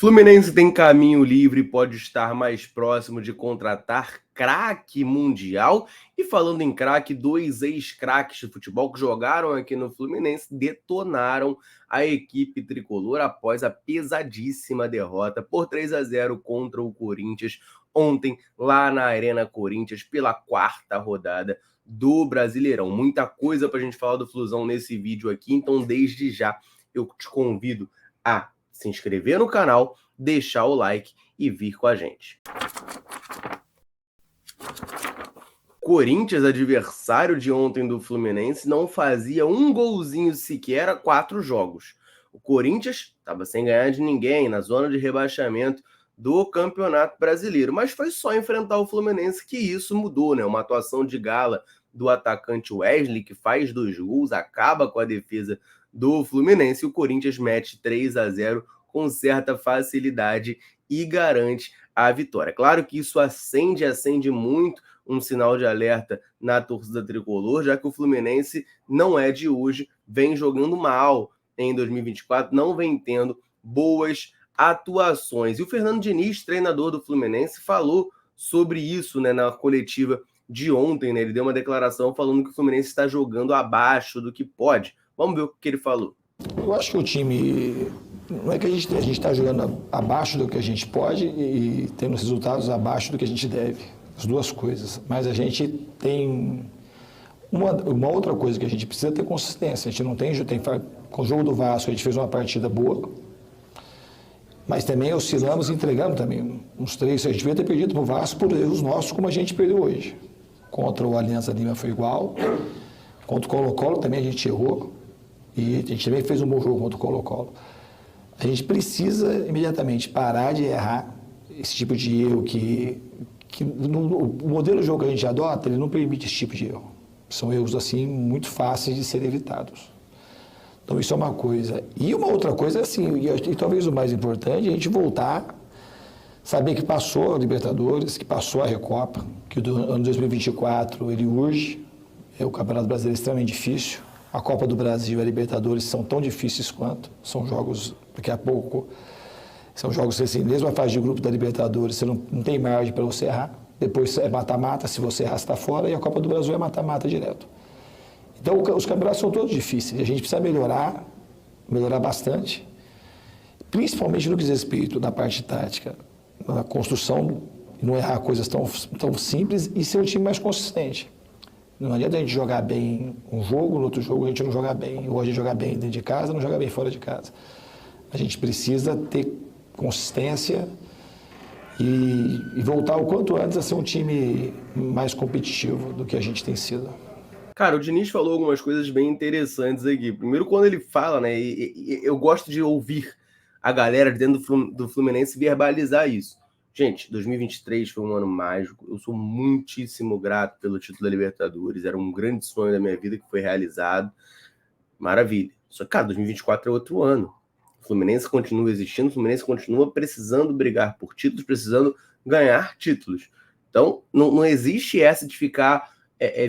Fluminense tem caminho livre e pode estar mais próximo de contratar craque mundial. E falando em craque, dois ex-craques de futebol que jogaram aqui no Fluminense detonaram a equipe tricolor após a pesadíssima derrota por 3-0 contra o Corinthians ontem, lá na Arena Corinthians, pela quarta rodada do Brasileirão. Muita coisa para a gente falar do Flusão nesse vídeo aqui, então desde já eu te convido a se inscrever no canal, deixar o like e vir com a gente. Corinthians, adversário de ontem do Fluminense, não fazia um golzinho sequer a 4 jogos. O Corinthians estava sem ganhar de ninguém, na zona de rebaixamento do Campeonato Brasileiro, mas foi só enfrentar o Fluminense que isso mudou, né? Uma atuação de gala do atacante Wesley, que faz 2 gols, acaba com a defesa do Fluminense, e o Corinthians mete 3-0 com certa facilidade e garante a vitória. Claro que isso acende muito um sinal de alerta na torcida tricolor, já que o Fluminense não é de hoje, vem jogando mal em 2024, não vem tendo boas atuações. E o Fernando Diniz, treinador do Fluminense, falou sobre isso, né, na coletiva de ontem, né? Ele deu uma declaração falando que o Fluminense está jogando abaixo do que pode. Vamos ver o que ele falou. Eu acho que o time, não é que a gente está jogando abaixo do que a gente pode e tendo resultados abaixo do que a gente deve, as duas coisas, mas a gente tem uma outra coisa que a gente precisa ter consistência. A gente não tem com o jogo do Vasco a gente fez uma partida boa, mas também oscilamos e entregamos também uns 3, a gente devia ter perdido para o Vasco por erros nossos, como a gente perdeu hoje. Contra o Alianza Lima foi igual, contra o Colo-Colo também a gente errou. E a gente também fez um bom jogo contra o Colo-Colo. A gente precisa imediatamente parar de errar esse tipo de erro que o modelo de jogo que a gente adota, ele não permite esse tipo de erro. São erros assim muito fáceis de serem evitados. Então isso é uma coisa. E uma outra coisa é assim, e talvez o mais importante, é a gente voltar, saber que passou a Libertadores, que passou a Recopa, que o ano 2024 ele urge, o Campeonato Brasileiro é extremamente difícil. A Copa do Brasil e a Libertadores são tão difíceis quanto. São jogos, daqui a pouco, são jogos assim, mesmo a fase de grupo da Libertadores, você não tem margem para você errar. Depois é mata-mata, se você errar, você está fora, e a Copa do Brasil é mata-mata direto. Então, os campeonatos são todos difíceis. A gente precisa melhorar bastante, principalmente no que diz respeito na parte tática, na construção, não errar coisas tão simples e ser um time mais consistente. Não adianta a gente jogar bem um jogo, no outro jogo a gente não jogar bem. Ou a gente jogar bem dentro de casa, não jogar bem fora de casa. A gente precisa ter consistência e voltar o quanto antes a ser um time mais competitivo do que a gente tem sido. Cara, o Diniz falou algumas coisas bem interessantes aqui. Primeiro, quando ele fala, né? Eu gosto de ouvir a galera dentro do Fluminense verbalizar isso. Gente, 2023 foi um ano mágico. Eu sou muitíssimo grato pelo título da Libertadores. Era um grande sonho da minha vida que foi realizado. Maravilha. Só que, cara, 2024 é outro ano. O Fluminense continua existindo, o Fluminense continua precisando brigar por títulos, precisando ganhar títulos. Então, não existe essa de ficar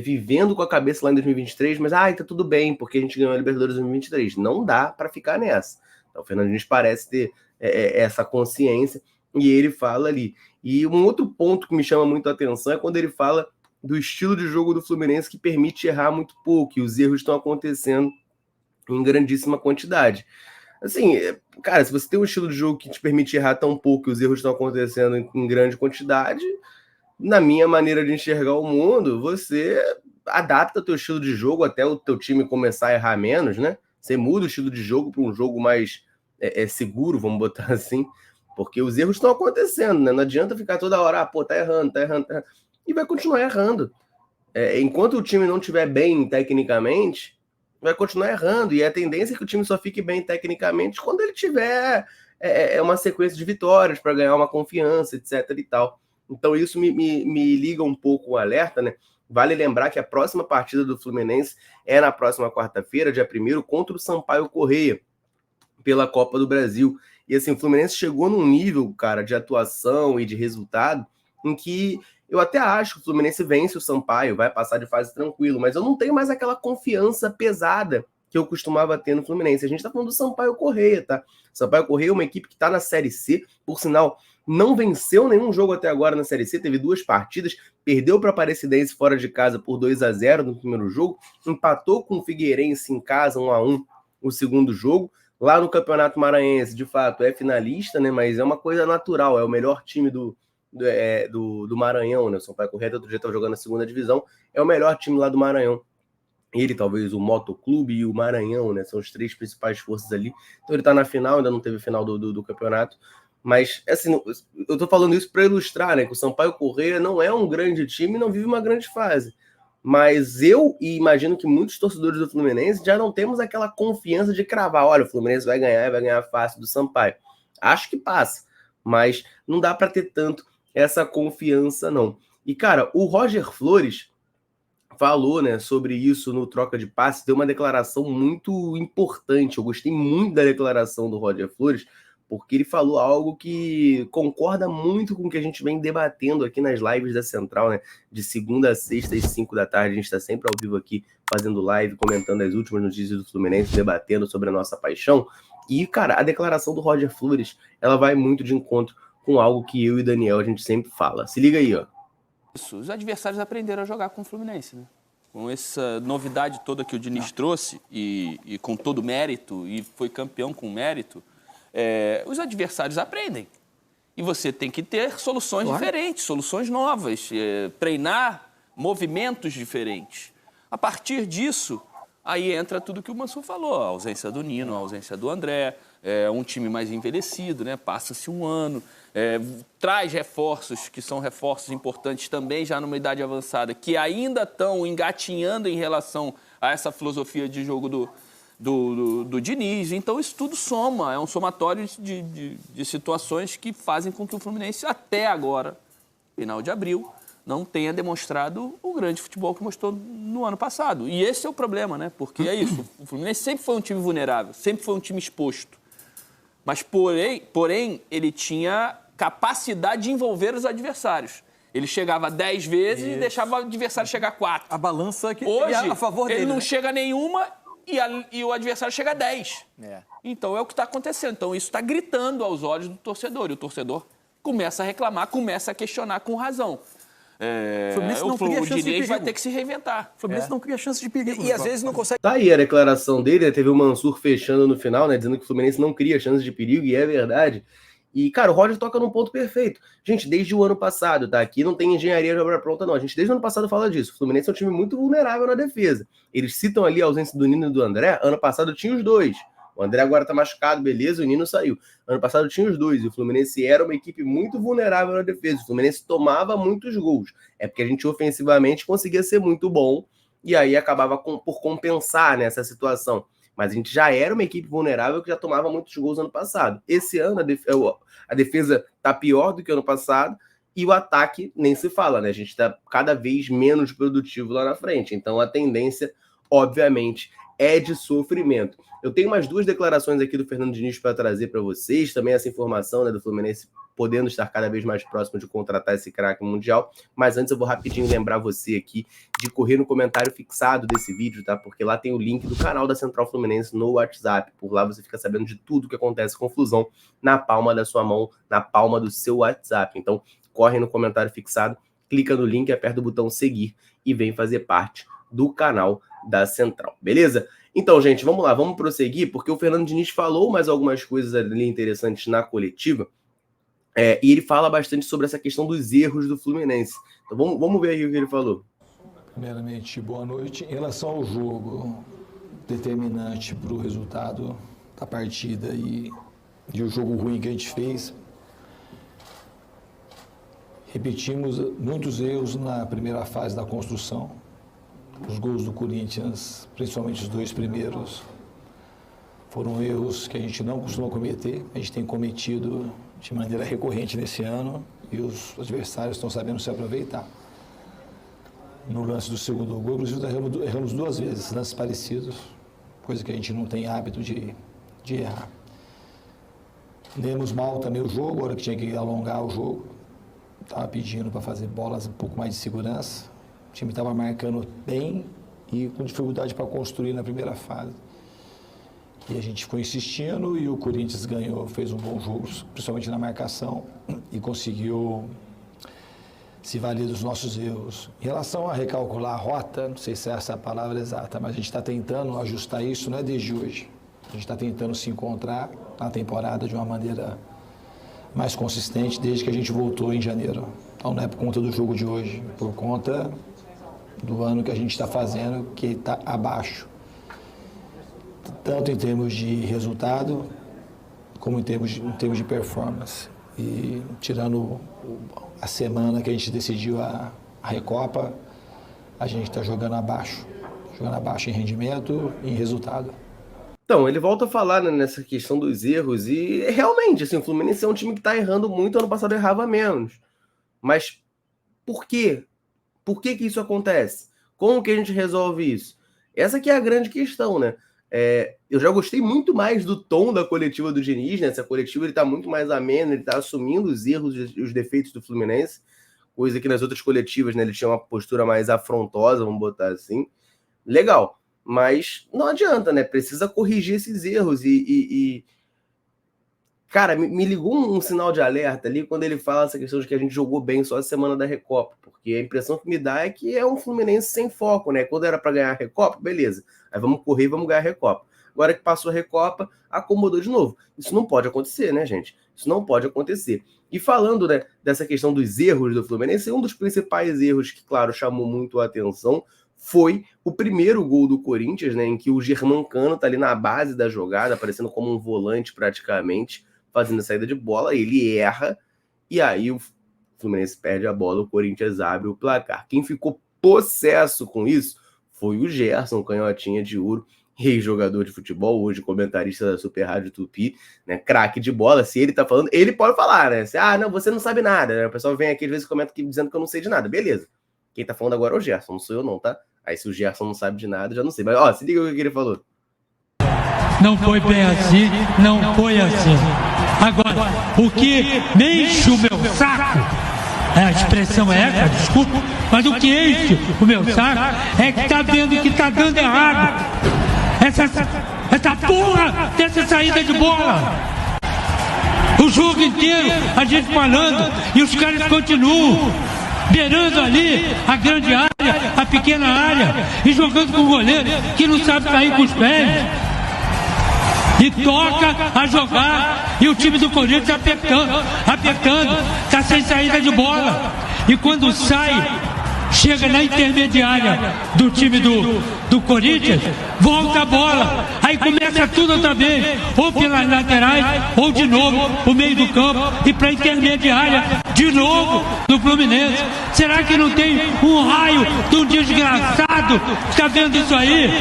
vivendo com a cabeça lá em 2023, mas tá tudo bem, porque a gente ganhou a Libertadores em 2023. Não dá para ficar nessa. Então, o Fernando Diniz parece ter essa consciência. E ele fala ali. E um outro ponto que me chama muito a atenção é quando ele fala do estilo de jogo do Fluminense que permite errar muito pouco, e os erros estão acontecendo em grandíssima quantidade. Assim, cara, se você tem um estilo de jogo que te permite errar tão pouco e os erros estão acontecendo em grande quantidade, na minha maneira de enxergar o mundo, você adapta o teu estilo de jogo até o teu time começar a errar menos, né? Você muda o estilo de jogo para um jogo mais seguro, vamos botar assim, porque os erros estão acontecendo, né? Não adianta ficar toda hora, tá errando, e vai continuar errando. Enquanto o time não estiver bem tecnicamente, vai continuar errando, e a tendência é que o time só fique bem tecnicamente quando ele tiver uma sequência de vitórias para ganhar uma confiança, etc e tal. Então isso me liga um pouco o alerta, né? Vale lembrar que a próxima partida do Fluminense é na próxima quarta-feira, dia 1º, contra o Sampaio Corrêa, pela Copa do Brasil. E assim, o Fluminense chegou num nível, cara, de atuação e de resultado em que eu até acho que o Fluminense vence o Sampaio, vai passar de fase tranquilo, mas eu não tenho mais aquela confiança pesada que eu costumava ter no Fluminense. A gente está falando do Sampaio Corrêa, tá? Sampaio Corrêa é uma equipe que está na Série C, por sinal, não venceu nenhum jogo até agora na Série C, teve 2 partidas, perdeu para a Aparecidense fora de casa por 2-0 no primeiro jogo, empatou com o Figueirense em casa 1-1 o segundo jogo. Lá no Campeonato Maranhense, de fato, é finalista, né? Mas é uma coisa natural, é o melhor time do Maranhão, né? O Sampaio Corrêa outro dia estava jogando na segunda divisão, é o melhor time lá do Maranhão. Ele, talvez, o Motoclube e o Maranhão, né? São as 3 principais forças ali. Então ele tá na final, ainda não teve final do campeonato. Mas, assim, eu tô falando isso para ilustrar, né? Que o Sampaio Corrêa não é um grande time e não vive uma grande fase. Mas eu e imagino que muitos torcedores do Fluminense já não temos aquela confiança de cravar. Olha, o Fluminense vai ganhar fácil do Sampaio. Acho que passa, mas não dá para ter tanto essa confiança, não. E, cara, o Roger Flores falou, né, sobre isso no Troca de Passes, deu uma declaração muito importante. Eu gostei muito da declaração do Roger Flores, porque ele falou algo que concorda muito com o que a gente vem debatendo aqui nas lives da Central, né? De segunda a sexta às 5 da tarde, a gente está sempre ao vivo aqui, fazendo live, comentando as últimas notícias do Fluminense, debatendo sobre a nossa paixão. E, cara, a declaração do Roger Flores, ela vai muito de encontro com algo que eu e Daniel a gente sempre fala. Se liga aí, ó. Os adversários aprenderam a jogar com o Fluminense, né? Com essa novidade toda que o Diniz trouxe e com todo mérito, e foi campeão com mérito, os adversários aprendem. E você tem que ter soluções diferentes, soluções novas, treinar movimentos diferentes. A partir disso, aí entra tudo que o Mansur falou, a ausência do Nino, a ausência do André, um time mais envelhecido, né? Passa-se um ano, traz reforços que são reforços importantes também já numa idade avançada, que ainda estão engatinhando em relação a essa filosofia de jogo do Diniz. Então isso tudo soma, é um somatório de situações que fazem com que o Fluminense até agora, final de abril, não tenha demonstrado o grande futebol que mostrou no ano passado. E esse é o problema, né? Porque é isso, o Fluminense sempre foi um time vulnerável, sempre foi um time exposto. Mas, porém, ele tinha capacidade de envolver os adversários. Ele chegava 10 vezes e deixava o adversário chegar 4. A balança que hoje, é a favor dele. Ele não né? chega nenhuma e o adversário chega 10. Então, é o que está acontecendo. Então, isso está gritando aos olhos do torcedor. E o torcedor começa a reclamar, começa a questionar com razão. O Diniz vai ter que se reinventar. O Fluminense não cria chance de perigo. E às vezes não consegue. Tá aí a declaração dele, né? Teve o Mansur fechando no final, né? Dizendo que o Fluminense não cria chance de perigo, e é verdade. E, cara, o Roger toca num ponto perfeito. Gente, desde o ano passado, tá? Aqui não tem engenharia de obra pronta, não. A gente desde o ano passado fala disso. O Fluminense é um time muito vulnerável na defesa. Eles citam ali a ausência do Nino e do André. Ano passado tinha os 2. O André agora tá machucado, beleza, o Nino saiu. Ano passado tinha os 2, e o Fluminense era uma equipe muito vulnerável na defesa. O Fluminense tomava muitos gols. É porque a gente ofensivamente conseguia ser muito bom, e aí acabava por compensar nessa situação. Mas a gente já era uma equipe vulnerável que já tomava muitos gols ano passado. Esse ano a defesa tá pior do que ano passado, e o ataque nem se fala, né? A gente tá cada vez menos produtivo lá na frente. Então a tendência, obviamente, é de sofrimento. Eu tenho mais 2 declarações aqui do Fernando Diniz para trazer para vocês, também essa informação, né, do Fluminense podendo estar cada vez mais próximo de contratar esse craque mundial, mas antes eu vou rapidinho lembrar você aqui de correr no comentário fixado desse vídeo, tá? Porque lá tem o link do canal da Central Fluminense no WhatsApp, por lá você fica sabendo de tudo que acontece com Flusão na palma da sua mão, na palma do seu WhatsApp. Então, corre no comentário fixado, clica no link, aperta o botão seguir e vem fazer parte do canal da Central, beleza? Então, gente, vamos lá, vamos prosseguir, porque o Fernando Diniz falou mais algumas coisas ali interessantes na coletiva, e ele fala bastante sobre essa questão dos erros do Fluminense. Então, vamos ver aí o que ele falou. Primeiramente, boa noite. Em relação ao jogo determinante para o resultado da partida e o jogo ruim que a gente fez, repetimos muitos erros na primeira fase da construção. Os gols do Corinthians, principalmente os 2 primeiros, foram erros que a gente não costuma cometer. A gente tem cometido de maneira recorrente nesse ano e os adversários estão sabendo se aproveitar. No lance do segundo gol, inclusive, erramos 2 vezes, lances parecidos, coisa que a gente não tem hábito de errar. Lemos mal também o jogo, a hora que tinha que alongar o jogo. Estava pedindo para fazer bolas um pouco mais de segurança. O time estava marcando bem e com dificuldade para construir na primeira fase. E a gente foi insistindo e o Corinthians ganhou, fez um bom jogo, principalmente na marcação, e conseguiu se valer dos nossos erros. Em relação a recalcular a rota, não sei se essa é a palavra exata, mas a gente está tentando ajustar isso, não é desde hoje. A gente está tentando se encontrar na temporada de uma maneira mais consistente desde que a gente voltou em janeiro. Então não é por conta do jogo de hoje, é por conta do ano que a gente está fazendo, que está abaixo. Tanto em termos de resultado, como em termos de performance. E tirando a semana que a gente decidiu a Recopa, a gente está jogando abaixo em rendimento e em resultado. Então, ele volta a falar, né, nessa questão dos erros, e realmente, assim, o Fluminense é um time que está errando muito, ano passado errava menos. Mas por quê? Por que isso acontece? Como que a gente resolve isso? Essa que é a grande questão, né? Eu já gostei muito mais do tom da coletiva do Diniz, né? Essa coletiva ele tá muito mais ameno, ele tá assumindo os erros e os defeitos do Fluminense, coisa que nas outras coletivas, né, ele tinha uma postura mais afrontosa, vamos botar assim. Legal, mas não adianta, né? Precisa corrigir esses erros Cara, me ligou um sinal de alerta ali quando ele fala essa questão de que a gente jogou bem só a semana da Recopa, porque a impressão que me dá é que é um Fluminense sem foco, né? Quando era para ganhar a Recopa, beleza. Aí vamos correr e vamos ganhar a Recopa. Agora que passou a Recopa, acomodou de novo. Isso não pode acontecer, né, gente? Isso não pode acontecer. E falando, né, dessa questão dos erros do Fluminense, um dos principais erros que, claro, chamou muito a atenção foi o primeiro gol do Corinthians, né, em que o Germancano tá ali na base da jogada, aparecendo como um volante praticamente, fazendo a saída de bola, ele erra, e aí o Fluminense perde a bola, o Corinthians abre o placar. Quem ficou possesso com isso foi o Gerson, canhotinha de ouro, ex-jogador de futebol, hoje comentarista da Super Rádio Tupi, né, craque de bola. Se ele tá falando, ele pode falar, né? Não, você não sabe nada, né? O pessoal vem aqui às vezes e comenta aqui dizendo que eu não sei de nada, beleza. Quem tá falando agora é o Gerson, não sou eu não, tá? Aí se o Gerson não sabe de nada, já não sei. Mas, ó, se liga o que ele falou. Não foi bem assim, não foi assim. Agora, o que me enche o meu saco, a expressão é essa, desculpa, mas o que enche o meu saco é que tá vendo que tá dando errado. Essa porra dessa saída de bola. O jogo inteiro a gente falando e os caras continuam beirando ali a grande área, a pequena área e jogando com o goleiro que não sabe sair com os pés. E toca a jogar, e o time do Corinthians apertando, tá sem saída de bola. E quando sai, chega na intermediária do time do Corinthians, volta a bola, aí começa tudo outra vez, ou pelas laterais, ou de novo o meio do campo, e para a intermediária, de novo do Fluminense. Será que não tem um raio de um desgraçado que está vendo isso aí?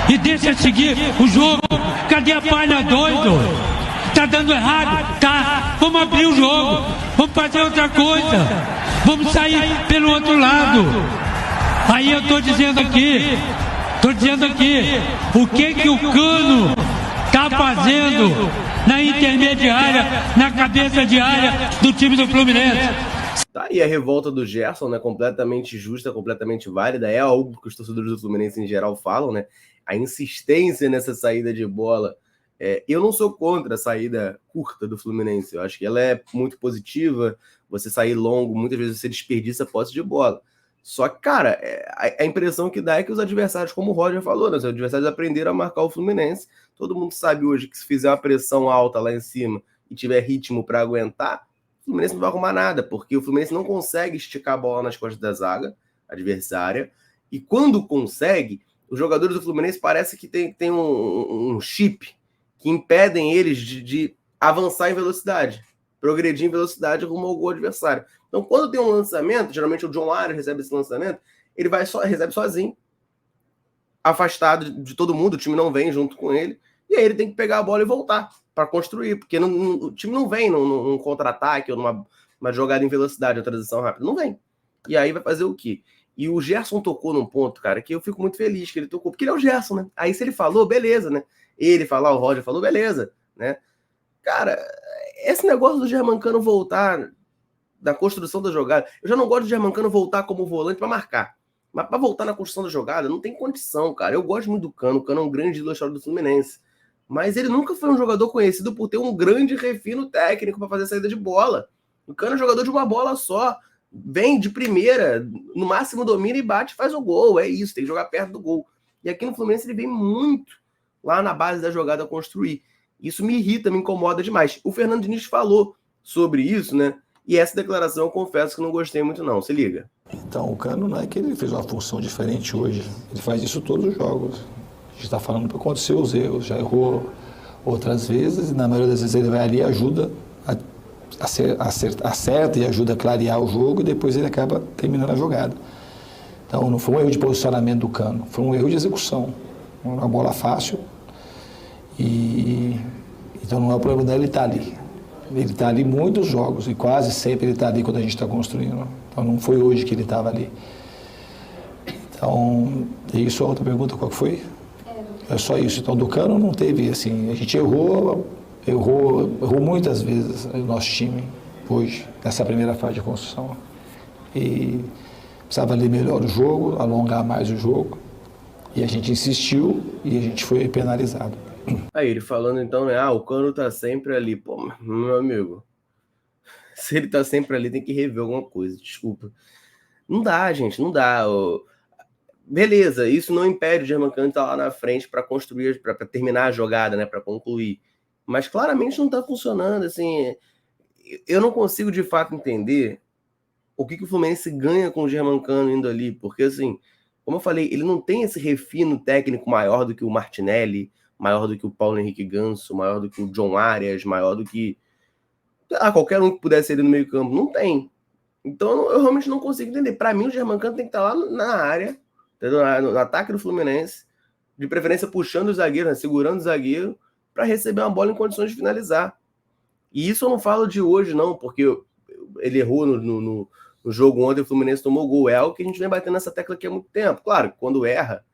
E deixa seguir o jogo. Cadê a palha doido? Tá dando errado? Tá. Vamos abrir o jogo. Vamos fazer outra coisa. Vamos sair pelo outro lado. Aí eu tô dizendo aqui, o que o Cano tá fazendo na intermediária, na cabeça de área do time do Fluminense. Tá aí a revolta do Gerson, né? Completamente justa, completamente válida. É algo que os torcedores do Fluminense em geral falam, né? A insistência nessa saída de bola. Eu não sou contra a saída curta do Fluminense. Eu acho que ela é muito positiva. Você sair longo, muitas vezes você desperdiça a posse de bola. Só que, cara, a impressão que dá é que os adversários, como o Roger falou, né? Os adversários aprenderam a marcar o Fluminense. Todo mundo sabe hoje que se fizer uma pressão alta lá em cima e tiver ritmo para aguentar, o Fluminense não vai arrumar nada, porque o Fluminense não consegue esticar a bola nas costas da zaga adversária. E quando consegue, os jogadores do Fluminense parece que tem um chip que impedem eles de avançar em velocidade, progredir em velocidade rumo ao gol adversário. Então, quando tem um lançamento, geralmente o John Arias recebe esse lançamento, ele recebe sozinho, afastado de todo mundo, o time não vem junto com ele, e aí ele tem que pegar a bola e voltar para construir, porque o time não vem num contra-ataque ou numa jogada em velocidade, uma transição rápida, não vem. E aí vai fazer o quê? E o Gerson tocou num ponto, cara, que eu fico muito feliz que ele tocou, porque ele é o Gerson, né? Aí se ele falou, beleza, né? Ele falar, o Roger falou, beleza, né? Cara, esse negócio do Germancano voltar da construção da jogada, eu já não gosto do Germancano voltar como volante para marcar, mas para voltar na construção da jogada, não tem condição, cara. Eu gosto muito do Cano, o Cano é um grande ídolo da história do Fluminense, mas ele nunca foi um jogador conhecido por ter um grande refino técnico para fazer saída de bola. O Cano é jogador de uma bola só, vem de primeira, no máximo domina e bate, faz o gol, é isso, tem que jogar perto do gol. E aqui no Fluminense ele vem muito lá na base da jogada a construir. Isso me irrita, me incomoda demais. O Fernando Diniz falou sobre isso, né? E essa declaração eu confesso que não gostei muito não, se liga. Então, o Cano não é que ele fez uma função diferente hoje, ele faz isso todos os jogos. A gente está falando para acontecer os erros, já errou outras vezes, e na maioria das vezes ele vai ali e ajuda, acerta e ajuda a clarear o jogo, e depois ele acaba terminando a jogada. Então, não foi um erro de posicionamento do Cano, foi um erro de execução. Uma bola fácil, então não é o problema dele estar ali. Ele está ali muitos jogos, e quase sempre ele está ali quando a gente está construindo. Então não foi hoje que ele estava ali. Então, e isso, a outra pergunta, qual que foi? É só isso. Então, do Cano não teve, assim, a gente errou muitas vezes o nosso time hoje, nessa primeira fase de construção. E precisava ler melhor o jogo, alongar mais o jogo. E a gente insistiu e a gente foi penalizado. Aí ele falando então, né? O Cano tá sempre ali. Pô, meu amigo, se ele tá sempre ali, tem que rever alguma coisa, desculpa. Não dá, gente, não dá. Beleza, isso não impede o Germancano estar lá na frente para construir, para terminar a jogada, né? Para concluir. Mas claramente não tá funcionando, assim. Eu não consigo de fato entender o que o Fluminense ganha com o Germancano indo ali, porque assim, como eu falei, ele não tem esse refino técnico maior do que o Martinelli, maior do que o Paulo Henrique Ganso, maior do que o John Arias, maior do que qualquer um que pudesse ir no meio campo. Não tem. Então eu realmente não consigo entender. Para mim, o Germancano tem que estar lá na área, no ataque do Fluminense, de preferência puxando o zagueiro, né, segurando o zagueiro, para receber uma bola em condições de finalizar. E isso eu não falo de hoje, não, porque ele errou no jogo ontem, o Fluminense tomou gol. É algo que a gente vem batendo nessa tecla aqui há muito tempo. Claro, quando erra,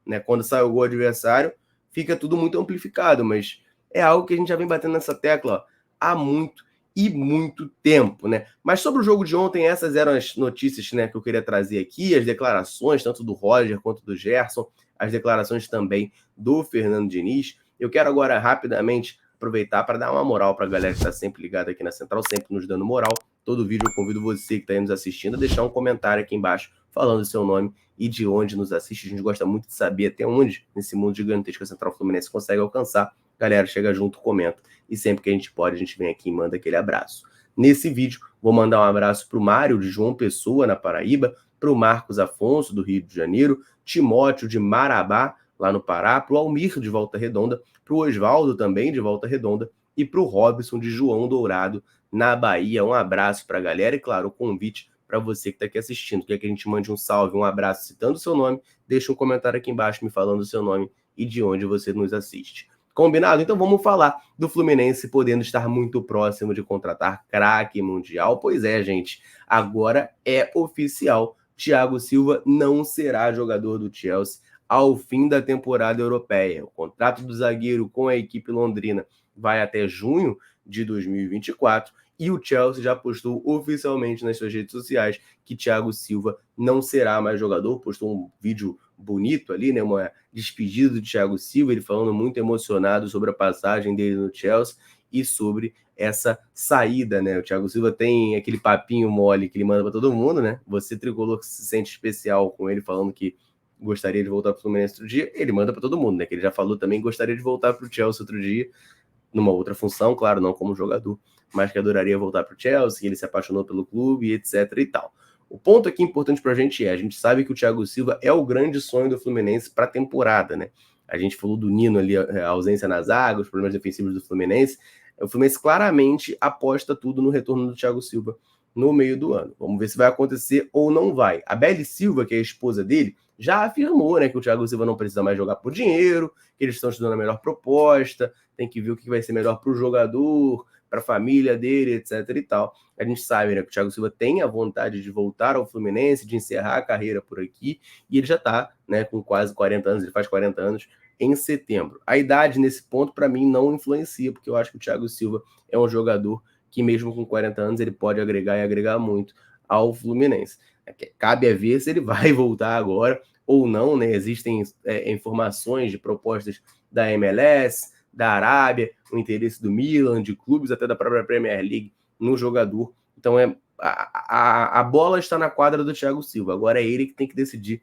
né, quando sai o gol adversário, fica tudo muito amplificado, mas é algo que a gente já vem batendo nessa tecla, ó, há muito e muito tempo, né? Mas sobre o jogo de ontem, essas eram as notícias, né, que eu queria trazer aqui, as declarações, tanto do Roger quanto do Gerson, as declarações também do Fernando Diniz. Eu quero agora rapidamente aproveitar para dar uma moral para a galera que está sempre ligada aqui na Central, sempre nos dando moral. Todo vídeo eu convido você que está aí nos assistindo a deixar um comentário aqui embaixo falando o seu nome e de onde nos assiste. A gente gosta muito de saber até onde, nesse mundo gigantesco, a Central Fluminense consegue alcançar. Galera, chega junto, comenta. E sempre que a gente pode, a gente vem aqui e manda aquele abraço. Nesse vídeo, vou mandar um abraço para o Mário, de João Pessoa, na Paraíba, para o Marcos Afonso, do Rio de Janeiro, Timóteo, de Marabá, lá no Pará, para o Almir, de Volta Redonda, para o Oswaldo, também de Volta Redonda, e para o Robson, de João Dourado, na Bahia. Um abraço para a galera e, claro, o convite para você que está aqui assistindo. Quer que a gente mande um salve, um abraço citando o seu nome? Deixa um comentário aqui embaixo me falando o seu nome e de onde você nos assiste. Combinado? Então vamos falar do Fluminense podendo estar muito próximo de contratar craque mundial. Pois é, gente, agora é oficial. Thiago Silva não será jogador do Chelsea ao fim da temporada europeia. O contrato do zagueiro com a equipe londrina vai até junho de 2024 e o Chelsea já postou oficialmente nas suas redes sociais que Thiago Silva não será mais jogador. Postou um vídeo bonito ali, né, uma despedida do Thiago Silva, ele falando muito emocionado sobre a passagem dele no Chelsea e sobre essa saída, né? O Thiago Silva tem aquele papinho mole que ele manda para todo mundo, né? Você, tricolor, que se sente especial com ele falando que gostaria de voltar para o Fluminense outro dia, ele manda para todo mundo, né? Que ele já falou também que gostaria de voltar para o Chelsea outro dia, numa outra função, claro, não como jogador, mas que adoraria voltar para o Chelsea, que ele se apaixonou pelo clube, etc e tal. O ponto aqui importante para a gente sabe que o Thiago Silva é o grande sonho do Fluminense para a temporada, né? A gente falou do Nino ali, a ausência na zaga, os problemas defensivos do Fluminense. O Fluminense claramente aposta tudo no retorno do Thiago Silva no meio do ano. Vamos ver se vai acontecer ou não vai. A Beli Silva, que é a esposa dele, já afirmou, né, que o Thiago Silva não precisa mais jogar por dinheiro, que eles estão estudando a melhor proposta, tem que ver o que vai ser melhor para o jogador, para a família dele, etc e tal. A gente sabe, né, que o Thiago Silva tem a vontade de voltar ao Fluminense, de encerrar a carreira por aqui, e ele já está, né, com quase 40 anos, ele faz 40 anos em setembro. A idade nesse ponto, para mim, não influencia, porque eu acho que o Thiago Silva é um jogador que mesmo com 40 anos ele pode agregar e agregar muito ao Fluminense. Cabe a ver se ele vai voltar agora ou não, né? Existem informações de propostas da MLS, da Arábia, o interesse do Milan, de clubes até da própria Premier League no jogador. Então a bola está na quadra do Thiago Silva. Agora é ele que tem que decidir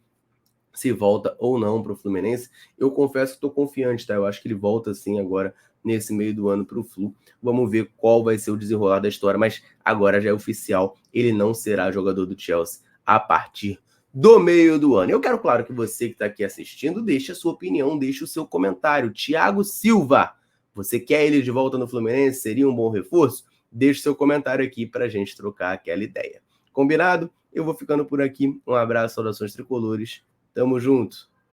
se volta ou não para o Fluminense. Eu confesso que estou confiante, tá? Eu acho que ele volta sim agora nesse meio do ano para o Flu. Vamos ver qual vai ser o desenrolar da história, mas agora já é oficial, ele não será jogador do Chelsea a partir do meio do ano. Eu quero, claro, que você que está aqui assistindo, deixe a sua opinião, deixe o seu comentário. Thiago Silva, você quer ele de volta no Fluminense? Seria um bom reforço? Deixe seu comentário aqui para a gente trocar aquela ideia. Combinado? Eu vou ficando por aqui. Um abraço, saudações tricolores. Tamo junto.